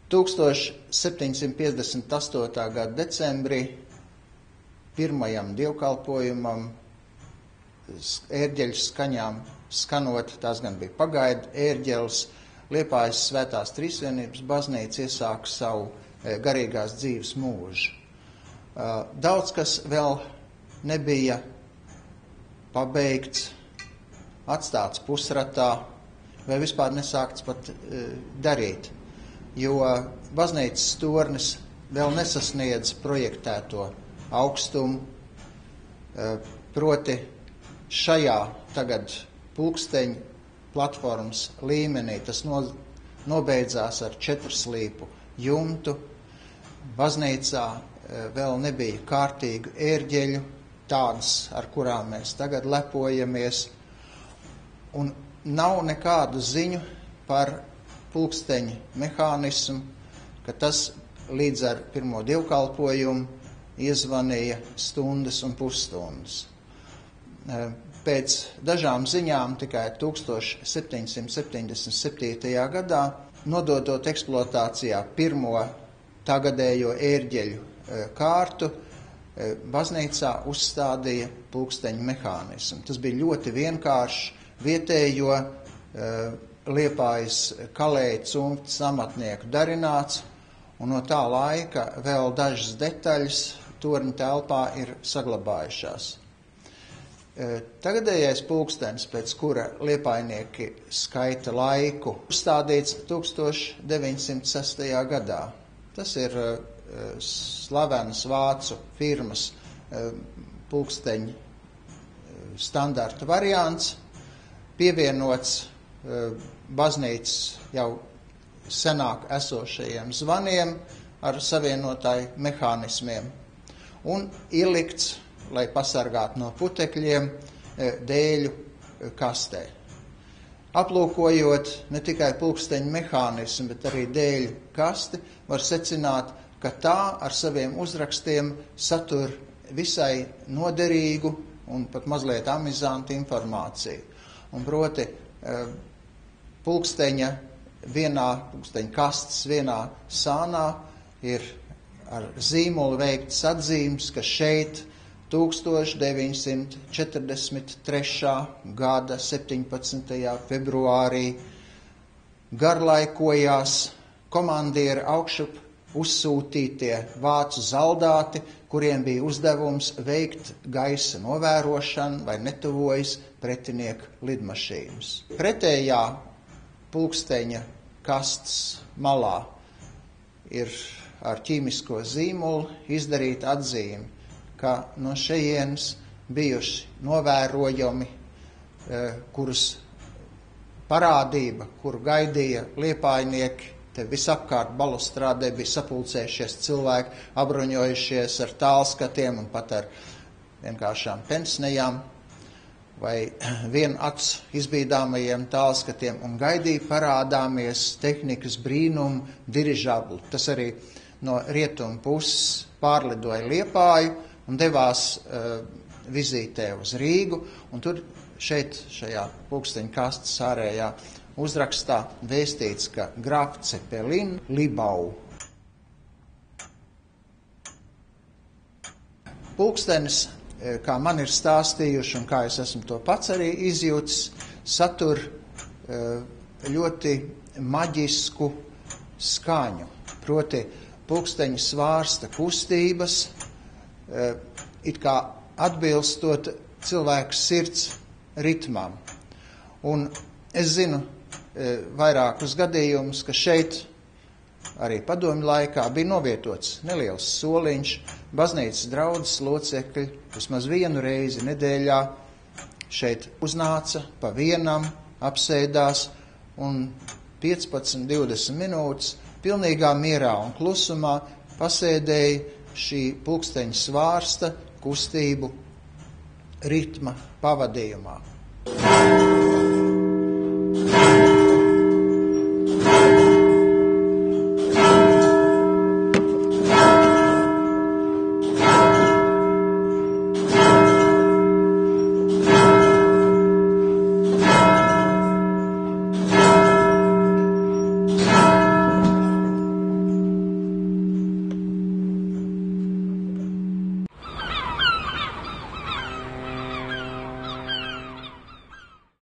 1758. gada decembrī pirmajam dievkalpojumam ērģeļu skaņām skanot, tās gan bija pagaidu ērģeles, Liepājas Svētās Trīsvienības baznīca iesāka savu garīgās dzīves mūžu. Daudz kas vēl nebija pabeigts, atstāts pusratā vai vispār nesākts pat darīt, jo baznīcas tornis vēl nesasniedz projektēto augstumu, proti šajā tagad pulksteņu platformas līmenī tas nobeidzās ar 4 slīpu jumtu. Baznīcā vēl nebija kārtīgu ērģeļu, tādas, ar kurām mēs tagad lepojamies, un nav nekādu ziņu par pulksteņu mehānismu, ka tas līdz ar pirmo dievkalpojumu iezvanīja stundas un pusstundas. Pēc dažām ziņām tikai 1777. gadā, nododot eksploatācijā pirmo tagadējo ērģeļu kārtu, baznīcā uzstādīja pulksteņu mehānismu. Tas bija ļoti vienkāršs vietējo Liepājas kalējas cumtas amatnieku darināts, un no tā laika vēl dažas detaļas torņa telpā ir saglabājušās. Tagadējais pulkstenis, pēc kura liepājnieki skaita laiku, uzstādīts 1906. gadā. Tas ir slavenas vācu firmas pulksteņu standarta variants, pievienots baznīcas jau senāk esošajiem zvaniem ar savienotāju mehānismiem un ielikts, lai pasargātu no putekļiem, dēļu kastē. Aplūkojot ne tikai pulksteņu mehānismu, bet arī dēļu kasti, var secināt, ka tā ar saviem uzrakstiem satur visai noderīgu un pat mazliet amizantu informāciju. Un proti, pulksteņa kastes vienā sānā ir ar zīmolu veikts atzīmes, ka šeit 1943. gada 17. februārī garlaikojās komandiera augšup uzsūtītie vācu zaldāti, kuriem bija uzdevums veikt gaisa novērošanu vai netuvojas pretinieku lidmašīnas. Pretējā pulksteņa kastes malā ir ar ķīmisko zīmolu izdarīta atzīme, ka no šejienes bijuši novērojami, kurus parādība, kuru gaidīja liepājnieki. Te visapkārt balustrādē bija sapulcējušies cilvēki, apbruņojušies ar tālskatiem un pat ar vienkāršām pensnejām vai vienacs izbīdāmajiem tālskatiem un gaidīja parādāmies tehnikas brīnumu dirižablu. Tas arī no rietumu puses pārlidoja Liepāju un devās vizītē uz Rīgu, un tur šajā pulksteņa kastes ārējā uzrakstā vēstīts, ka Graf Cepelin Libau. Pulkstenis, kā man ir stāstījuši un kā es esmu to pats arī izjūtis, satur ļoti maģisku skaņu. Proti pulksteņa svārsta kustības, it kā atbilstot cilvēku sirds ritmam. Un es zinu vairākus gadījumus, ka šeit arī padomju laikā bija novietots neliels soliņš, baznīcas draudzes locekļi vismaz vienu reizi nedēļā šeit uznāca pa vienam, apsēdās un 15-20 minūtes pilnīgā mierā un klusumā pasēdēja šī pulksteņa svārsta kustību ritma pavadījumā.